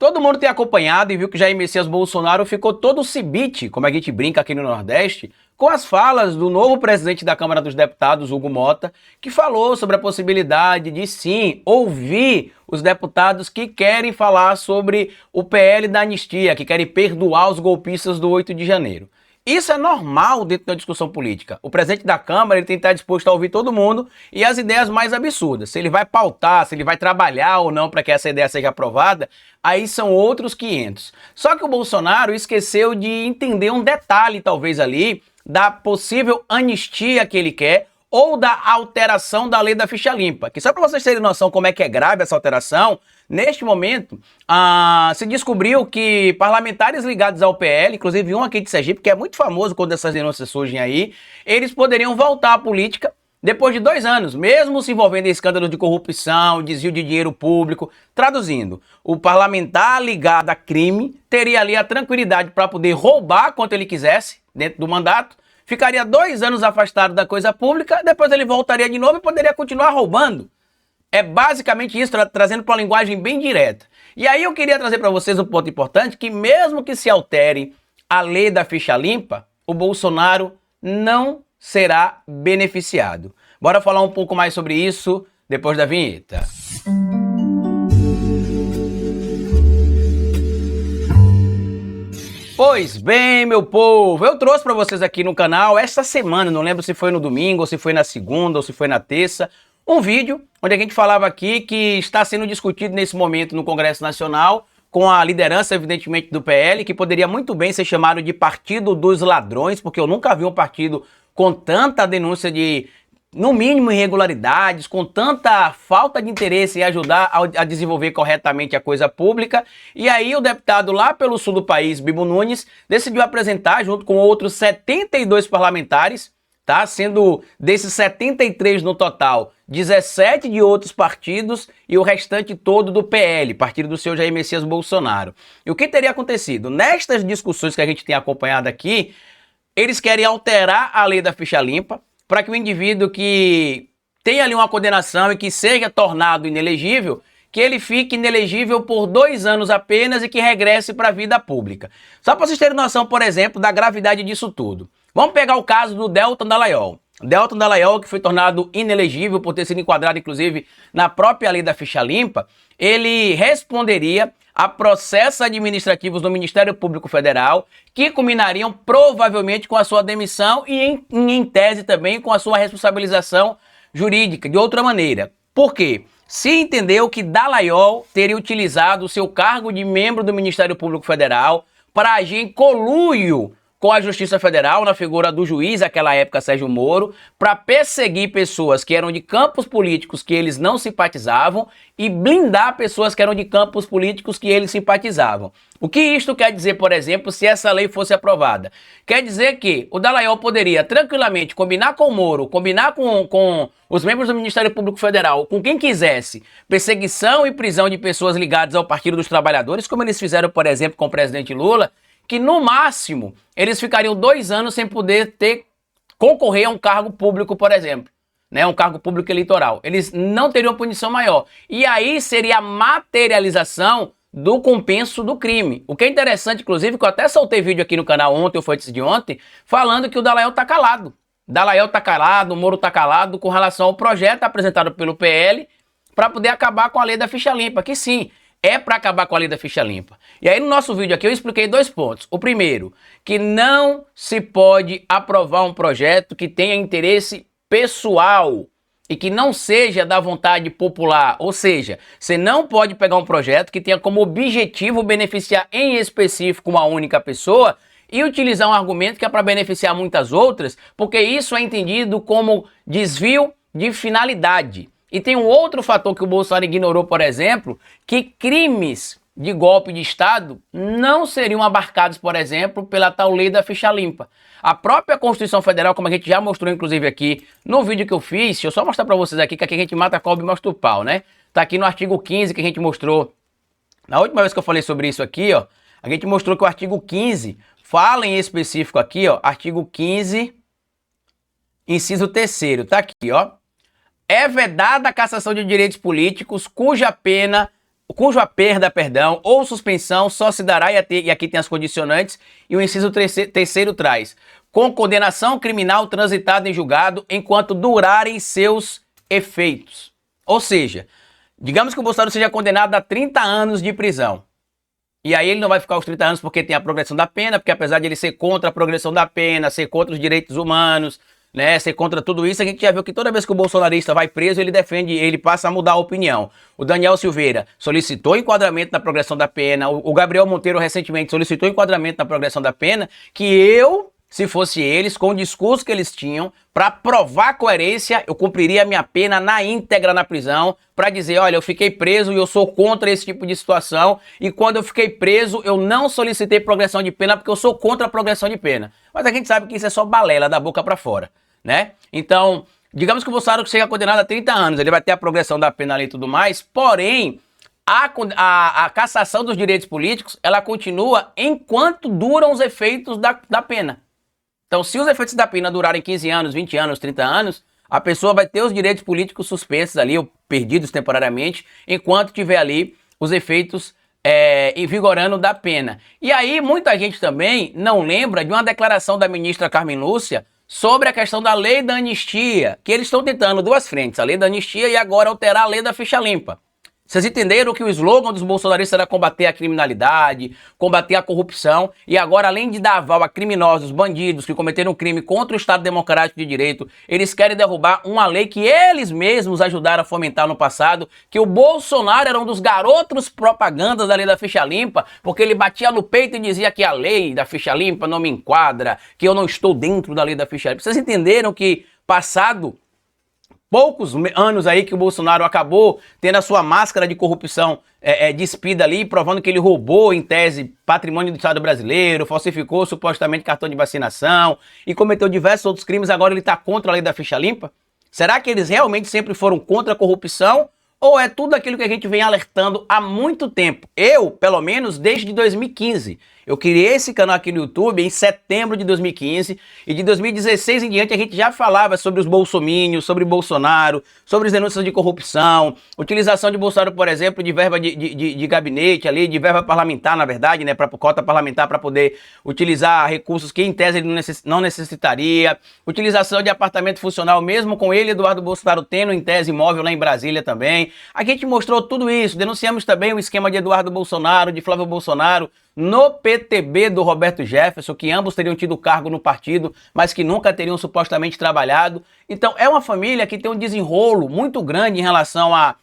Todo mundo tem acompanhado e viu que Jair Messias Bolsonaro ficou todo cibite, como a gente brinca aqui no Nordeste, com as falas do novo presidente da Câmara dos Deputados, Hugo Mota, que falou sobre a possibilidade de sim ouvir os deputados que querem falar sobre o PL da anistia, que querem perdoar os golpistas do 8 de janeiro. Isso é normal dentro da discussão política. O presidente da Câmara ele tem que estar disposto a ouvir todo mundo e as ideias mais absurdas. Se ele vai pautar, se ele vai trabalhar ou não para que essa ideia seja aprovada, aí são outros 500. Só que o Bolsonaro esqueceu de entender um detalhe, talvez ali, da possível anistia que ele quer ou da alteração da lei da ficha limpa. Que só para vocês terem noção como é que é grave essa alteração, neste momento se descobriu que parlamentares ligados ao PL, inclusive um aqui de Sergipe, que é muito famoso quando essas denúncias surgem aí, eles poderiam voltar à política depois de 2 anos, mesmo se envolvendo em escândalos de corrupção, desvio de dinheiro público. Traduzindo, o parlamentar ligado a crime teria ali a tranquilidade para poder roubar quanto ele quisesse dentro do mandato, ficaria 2 anos afastado da coisa pública, depois ele voltaria de novo e poderia continuar roubando. É basicamente isso, trazendo para uma linguagem bem direta. E aí eu queria trazer para vocês um ponto importante, que mesmo que se altere a lei da ficha limpa, o Bolsonaro não será beneficiado. Bora falar um pouco mais sobre isso depois da vinheta. Pois bem, meu povo, eu trouxe para vocês aqui no canal esta semana, não lembro se foi no domingo, ou se foi na segunda, ou se foi na terça, um vídeo onde a gente falava aqui que está sendo discutido nesse momento no Congresso Nacional, com a liderança, evidentemente, do PL, que poderia muito bem ser chamado de Partido dos Ladrões, porque eu nunca vi um partido com tanta denúncia de, no mínimo, irregularidades, com tanta falta de interesse em ajudar a desenvolver corretamente a coisa pública. E aí o deputado lá pelo sul do país, Bibo Nunes, decidiu apresentar, junto com outros 72 parlamentares, tá? Sendo desses 73 no total, 17 de outros partidos e o restante todo do PL, partido do senhor Jair Messias Bolsonaro. E o que teria acontecido? Nestas discussões que a gente tem acompanhado aqui, eles querem alterar a lei da ficha limpa para que o indivíduo que tem ali uma condenação e que seja tornado inelegível, que ele fique inelegível por 2 anos apenas e que regresse para a vida pública. Só para vocês terem noção, por exemplo, da gravidade disso tudo. Vamos pegar o caso do Deltan Dallagnol. Deltan Dallagnol, que foi tornado inelegível por ter sido enquadrado, inclusive, na própria lei da ficha limpa, ele responderia a processos administrativos do Ministério Público Federal, que culminariam provavelmente com a sua demissão e, em tese, também com a sua responsabilização jurídica, de outra maneira. Por quê? Se entendeu que Dallagnol teria utilizado o seu cargo de membro do Ministério Público Federal para agir em conluio com a Justiça Federal, na figura do juiz, naquela época, Sérgio Moro, para perseguir pessoas que eram de campos políticos que eles não simpatizavam e blindar pessoas que eram de campos políticos que eles simpatizavam. O que isto quer dizer, por exemplo, se essa lei fosse aprovada? Quer dizer que o Dallagnol poderia tranquilamente combinar com o Moro, combinar com os membros do Ministério Público Federal, com quem quisesse, perseguição e prisão de pessoas ligadas ao Partido dos Trabalhadores, como eles fizeram, por exemplo, com o presidente Lula, que no máximo eles ficariam 2 anos sem poder concorrer a um cargo público, por exemplo, né, um cargo público eleitoral. Eles não teriam punição maior. E aí seria a materialização do compenso do crime. O que é interessante, inclusive, que eu até soltei vídeo aqui no canal ontem, ou foi antes de ontem, falando que o Dallagnol tá calado. Dallagnol tá calado, o Moro tá calado com relação ao projeto apresentado pelo PL para poder acabar com a lei da ficha limpa, que sim, é para acabar com a lei da ficha limpa. E aí no nosso vídeo aqui eu expliquei 2 pontos. O primeiro, que não se pode aprovar um projeto que tenha interesse pessoal e que não seja da vontade popular. Ou seja, você não pode pegar um projeto que tenha como objetivo beneficiar em específico uma única pessoa e utilizar um argumento que é para beneficiar muitas outras, porque isso é entendido como desvio de finalidade. E tem um outro fator que o Bolsonaro ignorou, por exemplo, que crimes de golpe de Estado não seriam abarcados, por exemplo, pela tal lei da ficha limpa. A própria Constituição Federal, como a gente já mostrou, inclusive, aqui no vídeo que eu fiz, deixa eu só mostrar para vocês aqui, que aqui a gente mata a cobra e mostra o pau, né? Tá aqui no artigo 15 que a gente mostrou. Na última vez que eu falei sobre isso aqui, ó, a gente mostrou que o artigo 15 fala em específico aqui, ó, artigo 15, inciso 3º, tá aqui, ó. É vedada a cassação de direitos políticos cuja pena cuja perda, perdão, ou suspensão só se dará, e aqui tem as condicionantes, e o inciso terceiro traz, com condenação criminal transitada em julgado enquanto durarem seus efeitos. Ou seja, digamos que o Bolsonaro seja condenado a 30 anos de prisão. E aí ele não vai ficar os 30 anos porque tem a progressão da pena, porque apesar de ele ser contra a progressão da pena, ser contra os direitos humanos, né, ser contra tudo isso, a gente já viu que toda vez que o bolsonarista vai preso, ele defende, ele passa a mudar a opinião. O Daniel Silveira solicitou enquadramento na progressão da pena, o Gabriel Monteiro recentemente solicitou enquadramento na progressão da pena, que eu, se fosse eles, com o discurso que eles tinham, para provar a coerência, eu cumpriria a minha pena na íntegra na prisão, para dizer, olha, eu fiquei preso e eu sou contra esse tipo de situação, e quando eu fiquei preso, eu não solicitei progressão de pena porque eu sou contra a progressão de pena. Mas a gente sabe que isso é só balela da boca para fora, né? Então, digamos que o Bolsonaro chega condenado a 30 anos, ele vai ter a progressão da pena ali e tudo mais, porém, a cassação dos direitos políticos, ela continua enquanto duram os efeitos da pena. Então, se os efeitos da pena durarem 15 anos, 20 anos, 30 anos, a pessoa vai ter os direitos políticos suspensos ali, ou perdidos temporariamente, enquanto tiver ali os efeitos vigorando da pena. E aí, muita gente também não lembra de uma declaração da ministra Carmen Lúcia sobre a questão da lei da anistia, que eles estão tentando duas frentes, a lei da anistia e agora alterar a lei da ficha limpa. Vocês entenderam que o slogan dos bolsonaristas era combater a criminalidade, combater a corrupção, e agora, além de dar aval a criminosos, bandidos que cometeram crime contra o Estado Democrático de Direito, eles querem derrubar uma lei que eles mesmos ajudaram a fomentar no passado, que o Bolsonaro era um dos garotos propagandas da lei da ficha limpa, porque ele batia no peito e dizia que a lei da ficha limpa não me enquadra, que eu não estou dentro da lei da ficha limpa. Vocês entenderam que, passado poucos anos aí que o Bolsonaro acabou tendo a sua máscara de corrupção despida ali, provando que ele roubou, em tese, patrimônio do Estado brasileiro, falsificou supostamente cartão de vacinação e cometeu diversos outros crimes, agora ele está contra a lei da ficha limpa? Será que eles realmente sempre foram contra a corrupção? Ou é tudo aquilo que a gente vem alertando há muito tempo? Eu, pelo menos, desde 2015. Eu criei esse canal aqui no YouTube em setembro de 2015 e de 2016 em diante a gente já falava sobre os bolsomínios, sobre Bolsonaro, sobre as denúncias de corrupção, utilização de Bolsonaro, por exemplo, de verba de gabinete ali, de verba parlamentar, na verdade, né, para cota parlamentar para poder utilizar recursos que em tese ele não necessitaria, utilização de apartamento funcional mesmo com ele, Eduardo Bolsonaro, tendo em tese imóvel lá em Brasília também. A gente mostrou tudo isso, denunciamos também o esquema de Eduardo Bolsonaro, de Flávio Bolsonaro, no PTB do Roberto Jefferson, que ambos teriam tido cargo no partido, mas que nunca teriam supostamente trabalhado. Então é uma família que tem um desenrolo muito grande em relação a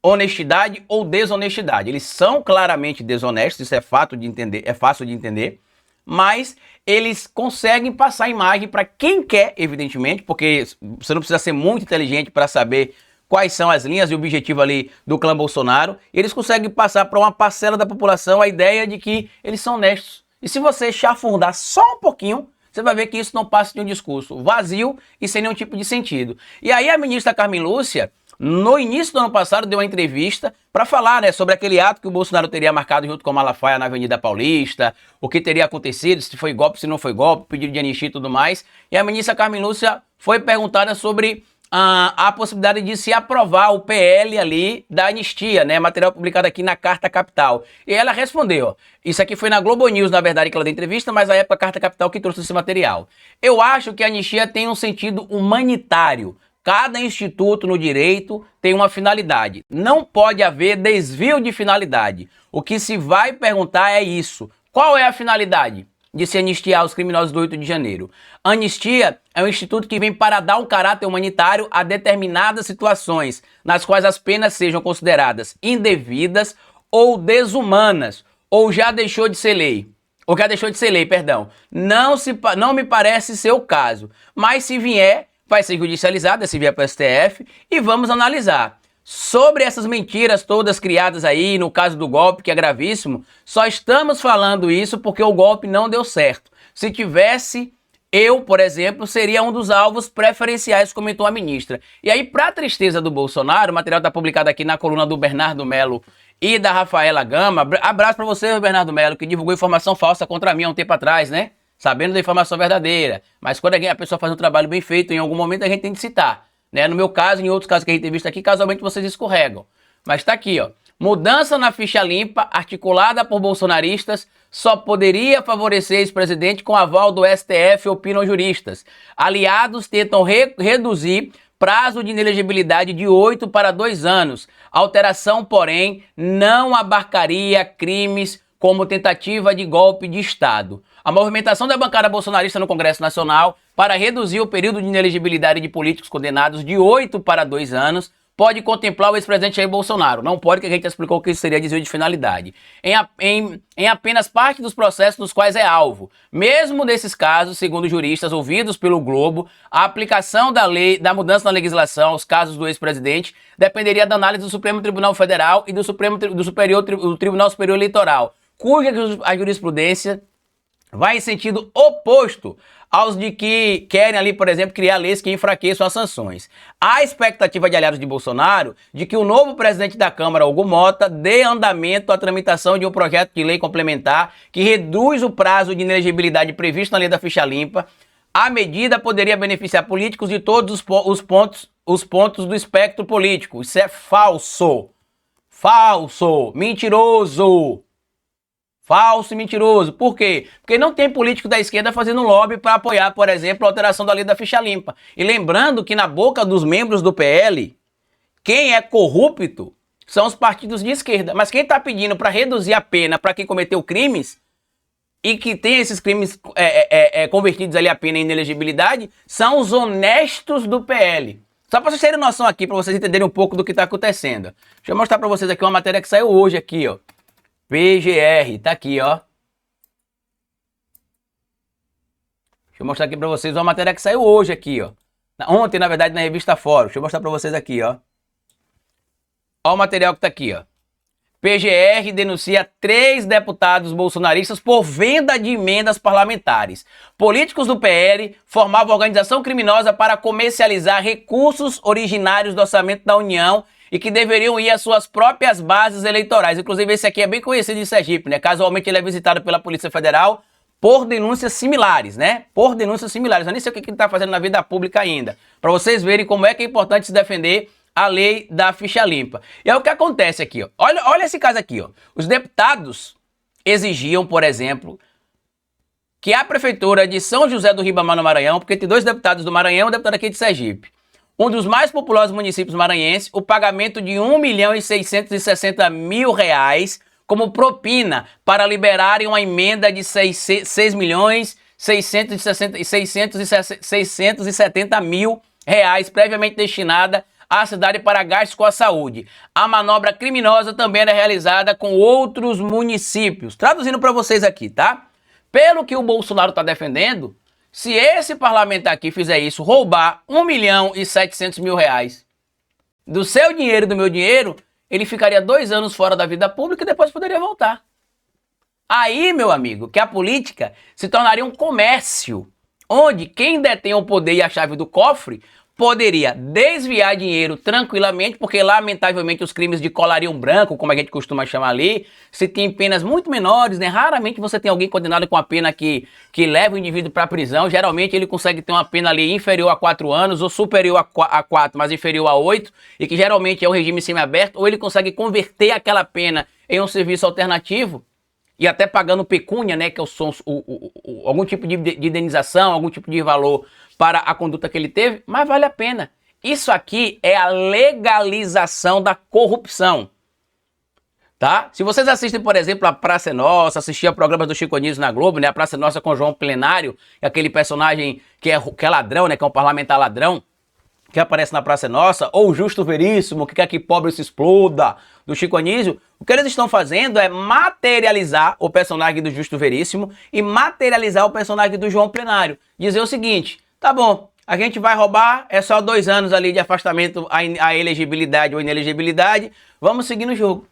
honestidade ou desonestidade. Eles são claramente desonestos, isso é fato de entender, é fácil de entender, mas eles conseguem passar a imagem para quem quer, evidentemente, porque você não precisa ser muito inteligente para saber quais são as linhas de objetivo ali do clã Bolsonaro, eles conseguem passar para uma parcela da população a ideia de que eles são honestos. E se você chafurdar só um pouquinho, você vai ver que isso não passa de um discurso vazio e sem nenhum tipo de sentido. E aí a ministra Carmen Lúcia, no início do ano passado, deu uma entrevista para falar, né, sobre aquele ato que o Bolsonaro teria marcado junto com Malafaia na Avenida Paulista, o que teria acontecido, se foi golpe, se não foi golpe, pedido de anistia e tudo mais. E a ministra Carmen Lúcia foi perguntada sobre a possibilidade de se aprovar o PL ali da anistia, né? Material publicado aqui na Carta Capital. E ela respondeu, isso aqui foi na Globo News, na verdade, que ela deu entrevista, mas na época a Carta Capital que trouxe esse material. Eu acho que a anistia tem um sentido humanitário. Cada instituto no direito tem uma finalidade. Não pode haver desvio de finalidade. O que se vai perguntar é isso. Qual é a finalidade de se anistiar os criminosos do 8 de janeiro? A anistia é um instituto que vem para dar um caráter humanitário a determinadas situações, nas quais as penas sejam consideradas indevidas ou desumanas, ou já deixou de ser lei. Perdão. Não me parece ser o caso, mas se vier, vai ser judicializada, se vier para o STF, e vamos analisar. Sobre essas mentiras todas criadas aí, no caso do golpe, que é gravíssimo, só estamos falando isso porque o golpe não deu certo. Se tivesse, eu, por exemplo, seria um dos alvos preferenciais, comentou a ministra. E aí, para tristeza do Bolsonaro, o material está publicado aqui na coluna do Bernardo Melo e da Rafaela Gama. Abraço para você, Bernardo Melo, que divulgou informação falsa contra mim há um tempo atrás, né? Sabendo da informação verdadeira. Mas quando a pessoa faz um trabalho bem feito, em algum momento a gente tem que citar. Né? No meu caso, em outros casos que a gente tem visto aqui, casualmente vocês escorregam. Mas tá aqui, ó. Mudança na ficha limpa, articulada por bolsonaristas, só poderia favorecer ex-presidente com aval do STF, opinam juristas. Aliados tentam reduzir prazo de inelegibilidade de 8 para 2 anos. Alteração, porém, não abarcaria crimes como tentativa de golpe de Estado. A movimentação da bancada bolsonarista no Congresso Nacional para reduzir o período de inelegibilidade de políticos condenados de 8 para 2 anos pode contemplar o ex-presidente Jair Bolsonaro. Não pode, que a gente explicou que isso seria desvio de finalidade. Em apenas parte dos processos dos quais é alvo. Mesmo nesses casos, segundo juristas ouvidos pelo Globo, a aplicação da lei, da mudança na legislação aos casos do ex-presidente dependeria da análise do Supremo Tribunal Federal e do Tribunal Superior Eleitoral, cuja a jurisprudência vai em sentido oposto aos de que querem ali, por exemplo, criar leis que enfraqueçam as sanções. Há expectativa de aliados de Bolsonaro de que o novo presidente da Câmara, Hugo Mota, dê andamento à tramitação de um projeto de lei complementar que reduz o prazo de inelegibilidade previsto na lei da ficha limpa. A medida poderia beneficiar políticos de todos os pontos do espectro político. Isso é falso. Falso. Mentiroso. Falso e mentiroso. Por quê? Porque não tem político da esquerda fazendo lobby para apoiar, por exemplo, a alteração da lei da ficha limpa. E lembrando que na boca dos membros do PL, quem é corrupto são os partidos de esquerda. Mas quem está pedindo para reduzir a pena para quem cometeu crimes e que tem esses crimes convertidos ali a pena em inelegibilidade são os honestos do PL. Só para vocês terem noção aqui, para vocês entenderem um pouco do que está acontecendo. Deixa eu mostrar para vocês aqui uma matéria que saiu hoje aqui, ó. PGR, tá aqui, ó. Deixa eu mostrar aqui pra vocês uma matéria que saiu hoje aqui, ó. Ontem, na verdade, na revista Fórum. Deixa eu mostrar pra vocês aqui, ó. Ó o material que tá aqui, ó. PGR denuncia 3 deputados bolsonaristas por venda de emendas parlamentares. Políticos do PL formavam organização criminosa para comercializar recursos originários do orçamento da União e que deveriam ir às suas próprias bases eleitorais. Inclusive, esse aqui é bem conhecido em Sergipe, né? Casualmente, ele é visitado pela Polícia Federal por denúncias similares, né? Por denúncias similares. Eu nem sei o que ele está fazendo na vida pública ainda. Para vocês verem como é que é importante se defender a lei da ficha limpa. E é o que acontece aqui, ó. Olha esse caso aqui, ó. Os deputados exigiam, por exemplo, que a Prefeitura de São José do Ribamar, no Maranhão, porque tem 2 deputados do Maranhão e um deputado aqui de Sergipe, um dos mais populosos municípios maranhenses, o pagamento de R$1.660.000 como propina para liberarem uma emenda de R$6.670.000 previamente destinada à cidade para gastos com a saúde. A manobra criminosa também era realizada com outros municípios. Traduzindo para vocês aqui, tá? Pelo que o Bolsonaro está defendendo, se esse parlamentar aqui fizer isso, roubar R$1.700.000 do seu dinheiro e do meu dinheiro, ele ficaria 2 anos fora da vida pública e depois poderia voltar. Aí, meu amigo, que a política se tornaria um comércio, onde quem detém o poder e a chave do cofre poderia desviar dinheiro tranquilamente, porque lamentavelmente os crimes de colarinho branco, como a gente costuma chamar ali, se tem penas muito menores, né? Raramente você tem alguém condenado com a pena que leva o indivíduo para a prisão. Geralmente ele consegue ter uma pena ali inferior a 4 anos ou superior a 4, mas inferior a 8, e que geralmente é um regime semiaberto, ou ele consegue converter aquela pena em um serviço alternativo, e até pagando pecúnia, né, que são algum tipo de indenização, algum tipo de valor para a conduta que ele teve, mas vale a pena. Isso aqui é a legalização da corrupção, tá? Se vocês assistem, por exemplo, a Praça é Nossa, assistiam a programas do Chico Anísio na Globo, né, a Praça é Nossa com João Plenário, aquele personagem que é ladrão, né, que é um parlamentar ladrão, que aparece na Praça é Nossa, ou o Justo Veríssimo, que quer que pobre se exploda, do Chico Anísio, o que eles estão fazendo é materializar o personagem do Justo Veríssimo e materializar o personagem do João Plenário. Dizer o seguinte, tá bom, a gente vai roubar, é só 2 anos ali de afastamento a elegibilidade ou inelegibilidade, vamos seguir no jogo.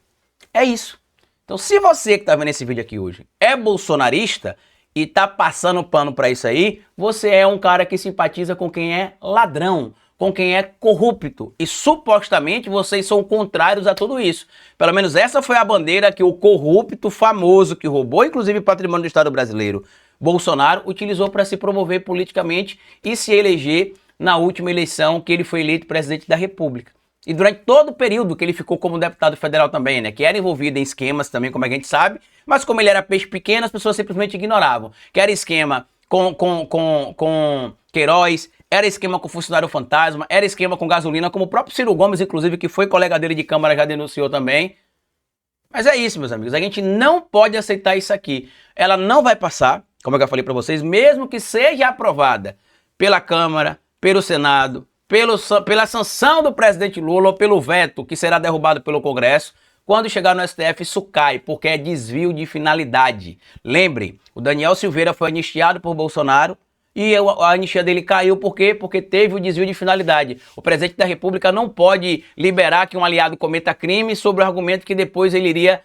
É isso. Então, se você que está vendo esse vídeo aqui hoje é bolsonarista e tá passando pano para isso aí, você é um cara que simpatiza com quem é ladrão, com quem é corrupto, e supostamente vocês são contrários a tudo isso. Pelo menos essa foi a bandeira que o corrupto famoso, que roubou inclusive patrimônio do Estado brasileiro, Bolsonaro, utilizou para se promover politicamente e se eleger na última eleição que ele foi eleito presidente da República. e durante todo o período que ele ficou como deputado federal também, né? Que era envolvido em esquemas também, como a gente sabe, mas como ele era peixe pequeno, as pessoas simplesmente ignoravam. Que era esquema com Queiroz, era esquema com funcionário fantasma, era esquema com gasolina, como o próprio Ciro Gomes, inclusive, que foi colega dele de Câmara, já denunciou também. Mas é isso, meus amigos, a gente não pode aceitar isso aqui. Ela não vai passar, como eu já falei para vocês, mesmo que seja aprovada pela Câmara, pelo Senado, pela sanção do presidente Lula ou pelo veto que será derrubado pelo Congresso. Quando chegar no STF, isso cai, porque é desvio de finalidade. Lembre, o Daniel Silveira foi anistiado por Bolsonaro e a anistia dele caiu, por quê? Porque teve o desvio de finalidade. O presidente da República não pode liberar que um aliado cometa crime sob o argumento que depois ele iria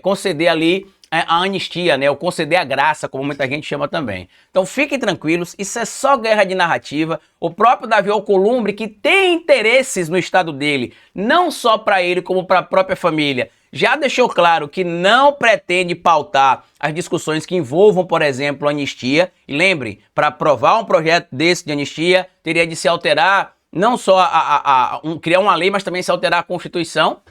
conceder ali a anistia, né? Ou conceder a graça, como muita gente chama também. Então fiquem tranquilos, isso é só guerra de narrativa. O próprio Davi Alcolumbre, que tem interesses no estado dele, não só para ele como para a própria família, já deixou claro que não pretende pautar as discussões que envolvam, por exemplo, anistia. E lembre, para aprovar um projeto desse de anistia, teria de se alterar não só criar uma lei, mas também se alterar a Constituição,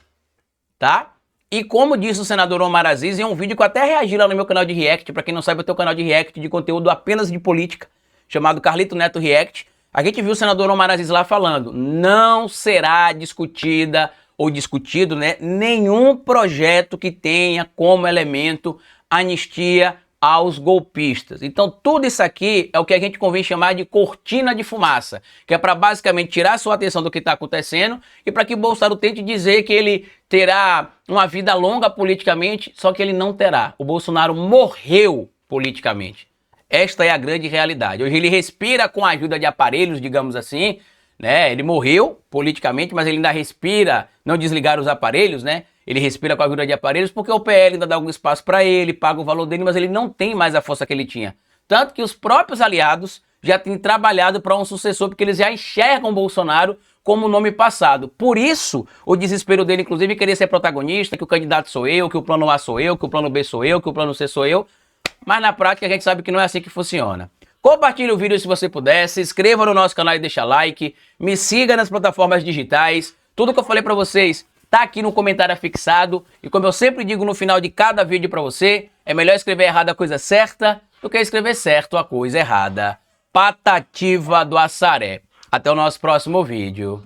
tá? E como disse o senador Omar Aziz, em um vídeo que eu até reagi lá no meu canal de react, para quem não sabe, eu tenho um canal de react de conteúdo apenas de política, chamado Carlito Neto React. A gente viu o senador Omar Aziz lá falando, não será discutida ou discutido, né, nenhum projeto que tenha como elemento anistia aos golpistas. Então tudo isso aqui é o que a gente convém chamar de cortina de fumaça, que é para basicamente tirar sua atenção do que está acontecendo e para que Bolsonaro tente dizer que ele terá uma vida longa politicamente, só que ele não terá. O Bolsonaro morreu politicamente. Esta é a grande realidade. Hoje ele respira com a ajuda de aparelhos, digamos assim, né? Ele morreu politicamente, mas ele ainda respira, não desligar os aparelhos, né? Ele respira com a ajuda de aparelhos porque o PL ainda dá algum espaço para ele, paga o valor dele, mas ele não tem mais a força que ele tinha. Tanto que os próprios aliados já têm trabalhado para um sucessor, porque eles já enxergam o Bolsonaro como nome passado. Por isso, o desespero dele, inclusive, querer ser protagonista, que o candidato sou eu, que o plano A sou eu, que o plano B sou eu, que o plano C sou eu. Mas na prática a gente sabe que não é assim que funciona. Compartilhe o vídeo se você puder, se inscreva no nosso canal e deixa like, me siga nas plataformas digitais. Tudo que eu falei para vocês tá aqui no comentário fixado. E como eu sempre digo no final de cada vídeo para você, é melhor escrever errado a coisa certa do que escrever certo a coisa errada. Patativa do Assaré. Até o nosso próximo vídeo.